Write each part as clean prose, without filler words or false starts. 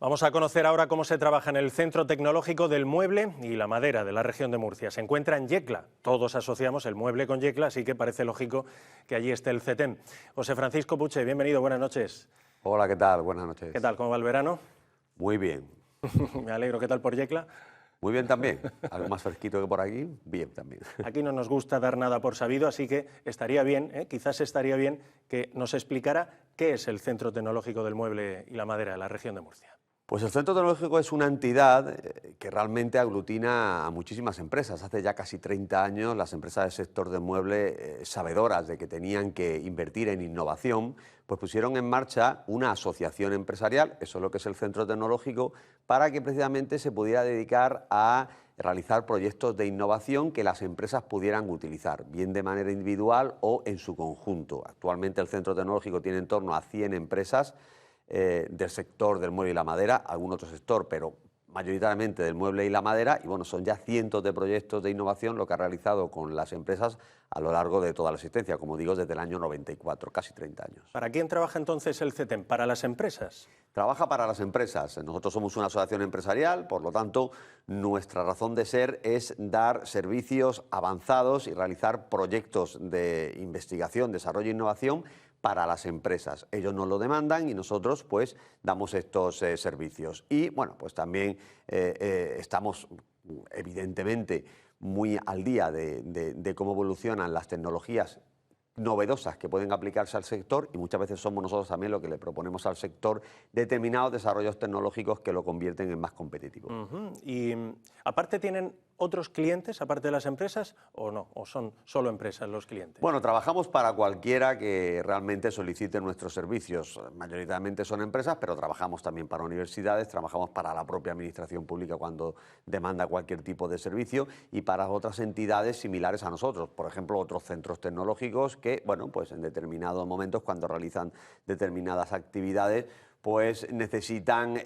Vamos a conocer ahora cómo se trabaja en el Centro Tecnológico del Mueble y la Madera de la región de Murcia. Se encuentra en Yecla. Todos asociamos el mueble con Yecla, así que parece lógico que allí esté el CETEM. José Francisco Puche, bienvenido, buenas noches. Hola, ¿qué tal? Buenas noches. ¿Qué tal? ¿Cómo va el verano? Muy bien. Me alegro. ¿Qué tal por Yecla? Muy bien también. Algo más fresquito que por aquí, bien también. Aquí no nos gusta dar nada por sabido, así que estaría bien, quizás estaría bien que nos explicara qué es el Centro Tecnológico del Mueble y la Madera de la región de Murcia. Pues el Centro Tecnológico es una entidad que realmente aglutina a muchísimas empresas. Hace ya casi 30 años las empresas del sector del mueble, sabedoras de que tenían que invertir en innovación, pues pusieron en marcha una asociación empresarial, eso es lo que es el Centro Tecnológico, para que precisamente se pudiera dedicar a realizar proyectos de innovación que las empresas pudieran utilizar, bien de manera individual o en su conjunto. Actualmente el Centro Tecnológico tiene en torno a 100 empresas del sector del mueble y la madera, algún otro sector, pero mayoritariamente del mueble y la madera, y bueno, son ya cientos de proyectos de innovación lo que ha realizado con las empresas a lo largo de toda la existencia, como digo, desde el año 94, casi 30 años. ¿Para quién trabaja entonces el CETEM? ¿Para las empresas? Trabaja para las empresas. Nosotros somos una asociación empresarial, por lo tanto, nuestra razón de ser es dar servicios avanzados y realizar proyectos de investigación, desarrollo e innovación para las empresas. Ellos nos lo demandan y nosotros pues damos estos servicios. Y bueno, pues también estamos evidentemente muy al día de cómo evolucionan las tecnologías novedosas que pueden aplicarse al sector, y muchas veces somos nosotros también lo que le proponemos al sector determinados desarrollos tecnológicos que lo convierten en más competitivo. Y aparte, ¿tienen otros clientes aparte de las empresas o no? ¿O son solo empresas los clientes? Bueno, trabajamos para cualquiera que realmente solicite nuestros servicios. Mayoritariamente son empresas, pero trabajamos también para universidades, trabajamos para la propia administración pública cuando demanda cualquier tipo de servicio y para otras entidades similares a nosotros. Por ejemplo, otros centros tecnológicos que, bueno, pues en determinados momentos cuando realizan determinadas actividades, pues necesitan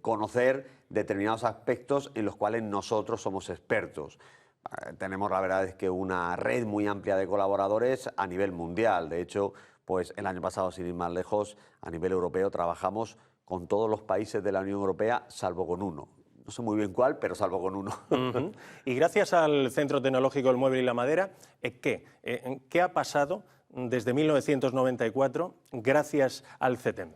conocer determinados aspectos en los cuales nosotros somos expertos. Tenemos, la verdad es que una red muy amplia de colaboradores a nivel mundial. De hecho, pues el año pasado, sin ir más lejos, a nivel europeo trabajamos con todos los países de la Unión Europea, salvo con uno. No sé muy bien cuál, pero salvo con uno. Y gracias al Centro Tecnológico del Mueble y la Madera, ¿qué ha pasado desde 1994 gracias al CETEM?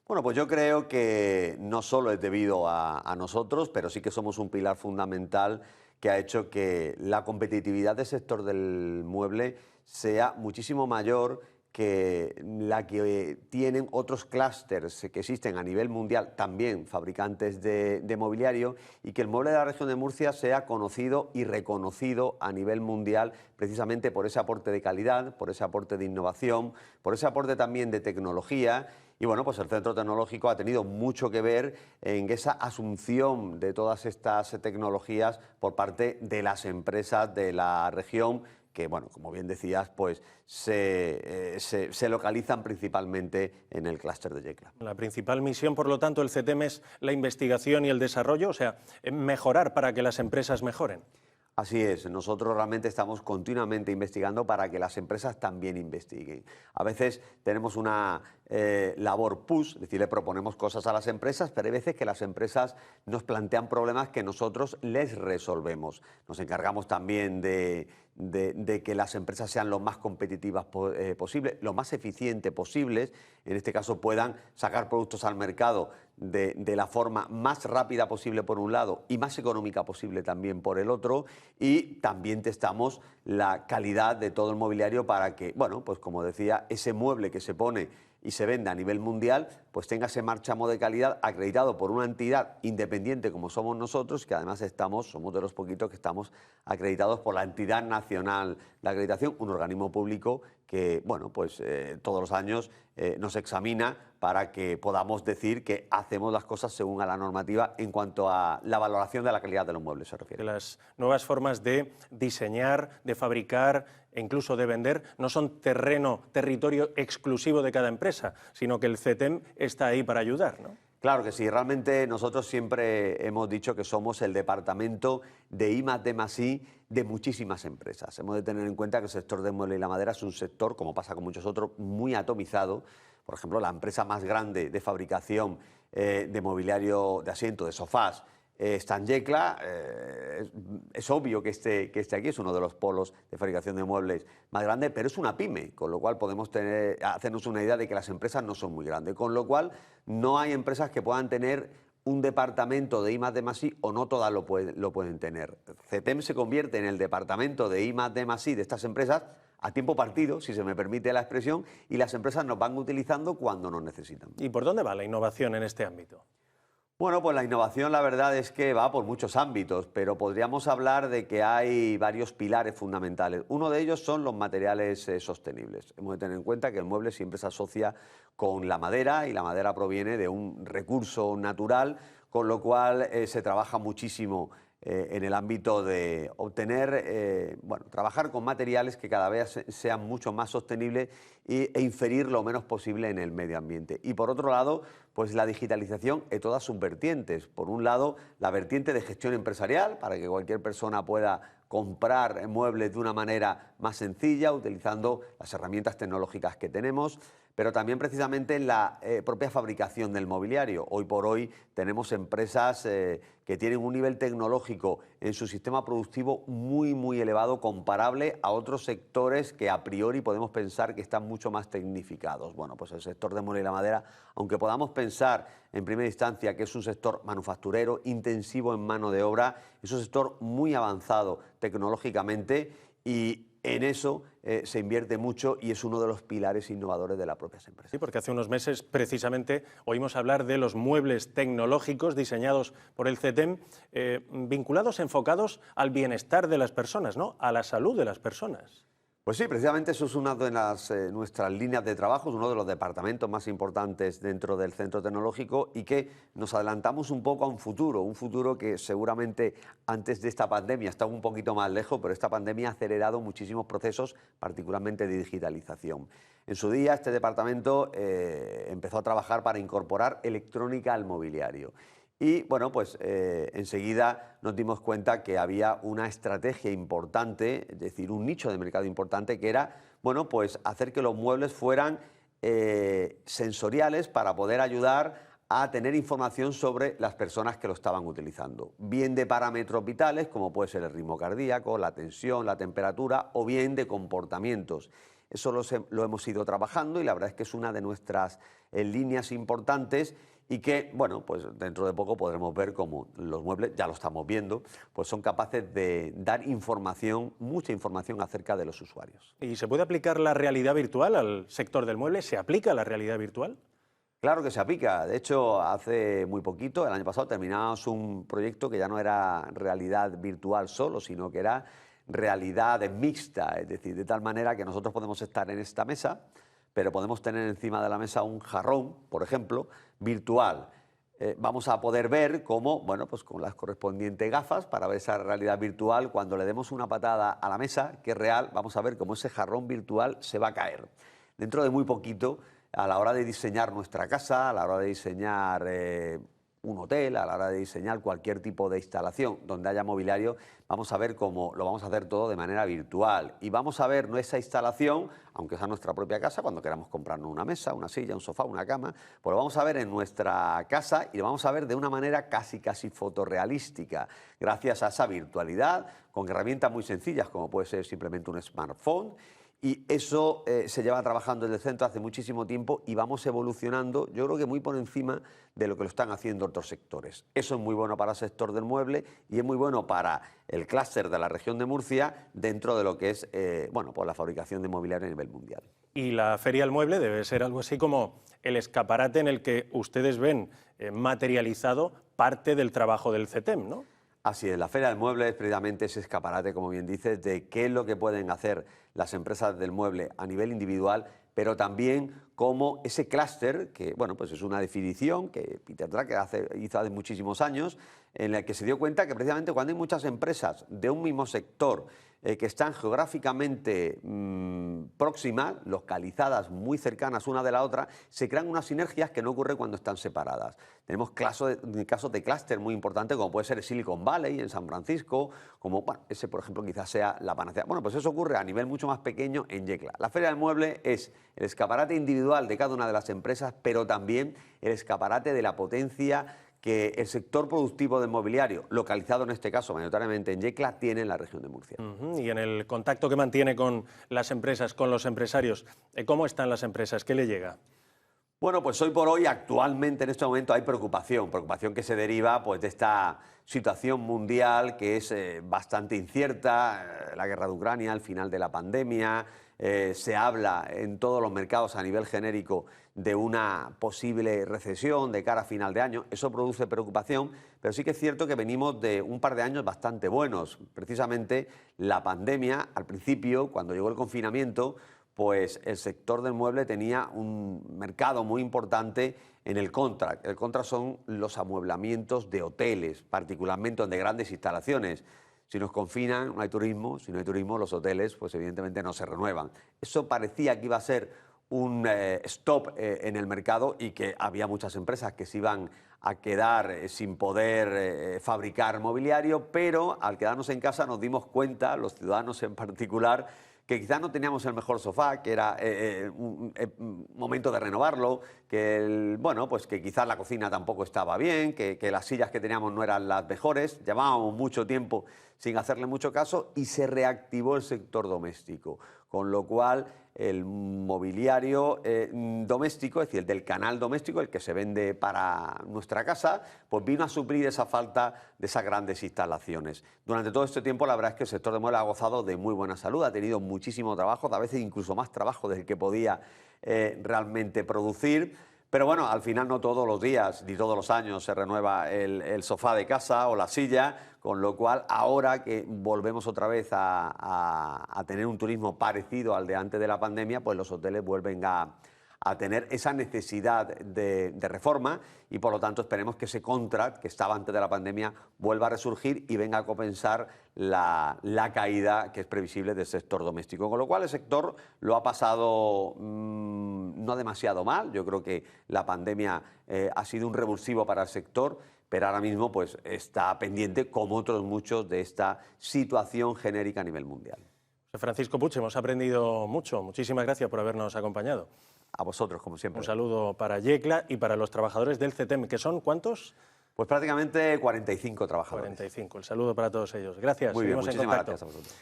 Bueno, pues yo creo que no solo es debido a nosotros, pero sí que somos un pilar fundamental que ha hecho que la competitividad del sector del mueble sea muchísimo mayor que la que tienen otros clústeres que existen a nivel mundial, también fabricantes de mobiliario, y que el mueble de la región de Murcia sea conocido y reconocido a nivel mundial precisamente por ese aporte de calidad, por ese aporte de innovación, por ese aporte también de tecnología. Y bueno, pues el Centro Tecnológico ha tenido mucho que ver en esa asunción de todas estas tecnologías por parte de las empresas de la región que, bueno, como bien decías, pues se localizan principalmente en el clúster de Yecla. La principal misión, por lo tanto, del CETEM es la investigación y el desarrollo, o sea, mejorar para que las empresas mejoren. Así es, nosotros realmente estamos continuamente investigando para que las empresas también investiguen. A veces tenemos una labor push, es decir, le proponemos cosas a las empresas, pero hay veces que las empresas nos plantean problemas que nosotros les resolvemos. Nos encargamos también de que las empresas sean lo más competitivas posible, lo más eficiente posibles, en este caso puedan sacar productos al mercado de la forma más rápida posible por un lado y más económica posible también por el otro, y también testamos la calidad de todo el mobiliario para que, bueno, pues como decía, ese mueble que se pone y se vende a nivel mundial, pues tenga ese marchamo de calidad acreditado por una entidad independiente como somos nosotros, que además somos de los poquitos que estamos acreditados por la entidad nacional de acreditación, un organismo público que, bueno, pues todos los años nos examina para que podamos decir que hacemos las cosas según a la normativa en cuanto a la valoración de la calidad de los muebles se refiere. Las nuevas formas de diseñar, de fabricar e incluso de vender no son territorio exclusivo de cada empresa, sino que el CETEM está ahí para ayudar, ¿no? Claro que sí, realmente nosotros siempre hemos dicho que somos el departamento de I+D+I de muchísimas empresas. Hemos de tener en cuenta que el sector del mueble y la madera es un sector, como pasa con muchos otros, muy atomizado, por ejemplo, la empresa más grande de fabricación de mobiliario de asiento, de sofás, está en Yecla. Es obvio que esté aquí, es uno de los polos de fabricación de muebles más grande, pero es una pyme, con lo cual podemos hacernos una idea de que las empresas no son muy grandes, con lo cual no hay empresas que puedan tener un departamento de I+D+I o no todas lo pueden tener. CETEM se convierte en el departamento de I+D+I de estas empresas a tiempo partido, si se me permite la expresión, y las empresas nos van utilizando cuando nos necesitan. ¿Y por dónde va la innovación en este ámbito? Bueno, pues la innovación la verdad es que va por muchos ámbitos, pero podríamos hablar de que hay varios pilares fundamentales. Uno de ellos son los materiales sostenibles. Hemos de tener en cuenta que el mueble siempre se asocia con la madera y la madera proviene de un recurso natural, con lo cual se trabaja muchísimo en el ámbito de obtener, trabajar con materiales que cada vez sean mucho más sostenibles e inferir lo menos posible en el medio ambiente. Y por otro lado, pues la digitalización en todas sus vertientes. Por un lado, la vertiente de gestión empresarial, para que cualquier persona pueda comprar muebles de una manera más sencilla, utilizando las herramientas tecnológicas que tenemos, pero también precisamente en la propia fabricación del mobiliario. Hoy por hoy tenemos empresas que tienen un nivel tecnológico en su sistema productivo muy elevado, comparable a otros sectores que a priori podemos pensar que están mucho más tecnificados. Bueno, pues el sector de mueble y la madera, aunque podamos pensar en primera instancia que es un sector manufacturero, intensivo en mano de obra, es un sector muy avanzado tecnológicamente y en eso se invierte mucho y es uno de los pilares innovadores de las propias empresas. Sí, porque hace unos meses precisamente oímos hablar de los muebles tecnológicos diseñados por el CETEM, vinculados, enfocados al bienestar de las personas, ¿no? A la salud de las personas. Pues sí, precisamente eso es una de nuestras líneas de trabajo, es uno de los departamentos más importantes dentro del centro tecnológico y que nos adelantamos un poco a un futuro que seguramente antes de esta pandemia estaba un poquito más lejos, pero esta pandemia ha acelerado muchísimos procesos, particularmente de digitalización. En su día este departamento empezó a trabajar para incorporar electrónica al mobiliario. Y bueno, pues enseguida nos dimos cuenta que había una estrategia importante, es decir, un nicho de mercado importante que era, bueno, pues hacer que los muebles fueran sensoriales para poder ayudar a tener información sobre las personas que lo estaban utilizando. Bien de parámetros vitales, como puede ser el ritmo cardíaco, la tensión, la temperatura, o bien de comportamientos. Eso lo hemos ido trabajando y la verdad es que es una de nuestras líneas importantes y que, bueno, pues dentro de poco podremos ver cómo los muebles, ya lo estamos viendo, pues son capaces de dar información, mucha información acerca de los usuarios. ¿Y se puede aplicar la realidad virtual al sector del mueble? ¿Se aplica la realidad virtual? Claro que se aplica. De hecho, hace muy poquito, el año pasado, terminamos un proyecto que ya no era realidad virtual solo, sino que era realidad mixta, es decir, de tal manera que nosotros podemos estar en esta mesa, pero podemos tener encima de la mesa un jarrón, por ejemplo, virtual. Vamos a poder ver cómo, bueno, pues con las correspondientes gafas para ver esa realidad virtual, cuando le demos una patada a la mesa, que es real, vamos a ver cómo ese jarrón virtual se va a caer. Dentro de muy poquito, a la hora de diseñar nuestra casa, a la hora de diseñar un hotel, a la hora de diseñar cualquier tipo de instalación donde haya mobiliario, vamos a ver cómo lo vamos a hacer todo de manera virtual y vamos a ver nuestra instalación, aunque sea nuestra propia casa, cuando queramos comprarnos una mesa, una silla, un sofá, una cama, pues lo vamos a ver en nuestra casa y lo vamos a ver de una manera casi fotorrealística, gracias a esa virtualidad, con herramientas muy sencillas como puede ser simplemente un smartphone. Y eso se lleva trabajando desde el centro hace muchísimo tiempo y vamos evolucionando, yo creo que muy por encima de lo que lo están haciendo otros sectores. Eso es muy bueno para el sector del mueble y es muy bueno para el clúster de la región de Murcia dentro de lo que es pues la fabricación de mobiliario a nivel mundial. Y la Feria del Mueble debe ser algo así como el escaparate en el que ustedes ven materializado parte del trabajo del CETEM, ¿no? Así es, la Feria del Mueble es precisamente ese escaparate, como bien dices, de qué es lo que pueden hacer las empresas del mueble a nivel individual, pero también como ese clúster, que bueno, pues es una definición que Peter Drucker hizo hace muchísimos años, en la que se dio cuenta que precisamente cuando hay muchas empresas de un mismo sector que están geográficamente próximas, localizadas muy cercanas una de la otra, se crean unas sinergias que no ocurre cuando están separadas. Tenemos casos de clúster muy importantes, como puede ser Silicon Valley en San Francisco, como ese por ejemplo quizás sea la panacea. Bueno, pues eso ocurre a nivel mucho más pequeño en Yecla. La Feria del Mueble es el escaparate individual de cada una de las empresas, pero también el escaparate de la potencia que el sector productivo del mobiliario, localizado en este caso mayoritariamente en Yecla, tiene en la región de Murcia. Y en el contacto que mantiene con las empresas, con los empresarios, ¿cómo están las empresas? ¿Qué le llega? Bueno, pues hoy por hoy, actualmente, en este momento, hay preocupación que se deriva pues, de esta situación mundial que es bastante incierta, la guerra de Ucrania, el final de la pandemia, se habla en todos los mercados a nivel genérico de una posible recesión de cara a final de año. Eso produce preocupación, pero sí que es cierto que venimos de un par de años bastante buenos. Precisamente la pandemia, al principio, cuando llegó el confinamiento, pues el sector del mueble tenía un mercado muy importante en el contract. El contract son los amueblamientos de hoteles, particularmente de grandes instalaciones. Si nos confinan, no hay turismo. Si no hay turismo, los hoteles, pues evidentemente no se renuevan. Eso parecía que iba a ser un stop en el mercado y que había muchas empresas que se iban a quedar sin poder fabricar mobiliario, pero al quedarnos en casa nos dimos cuenta, los ciudadanos en particular, que quizás no teníamos el mejor sofá, que era un momento de renovarlo, que, bueno, pues que quizás la cocina tampoco estaba bien, que las sillas que teníamos no eran las mejores, llevábamos mucho tiempo sin hacerle mucho caso y se reactivó el sector doméstico, con lo cual el mobiliario doméstico, es decir, el del canal doméstico, el que se vende para nuestra casa, pues vino a suplir esa falta de esas grandes instalaciones. Durante todo este tiempo, la verdad es que el sector de muebles ha gozado de muy buena salud, ha tenido muchísimo trabajo, a veces incluso más trabajo del que podía realmente producir. Pero bueno, al final no todos los días ni todos los años se renueva el sofá de casa o la silla, con lo cual ahora que volvemos otra vez a tener un turismo parecido al de antes de la pandemia, pues los hoteles vuelven a tener esa necesidad de reforma y por lo tanto esperemos que ese contract que estaba antes de la pandemia vuelva a resurgir y venga a compensar la caída que es previsible del sector doméstico. Con lo cual el sector lo ha pasado no demasiado mal. Yo creo que la pandemia ha sido un revulsivo para el sector, pero ahora mismo pues, está pendiente, como otros muchos, de esta situación genérica a nivel mundial. Francisco Puig, hemos aprendido mucho. Muchísimas gracias por habernos acompañado. A vosotros, como siempre. Un saludo para Yecla y para los trabajadores del CETEM, que son ¿cuántos? Pues prácticamente 45 trabajadores. 45. El saludo para todos ellos. Gracias. Muy bien, seguimos en muchísimas contacto. gracias a vosotros.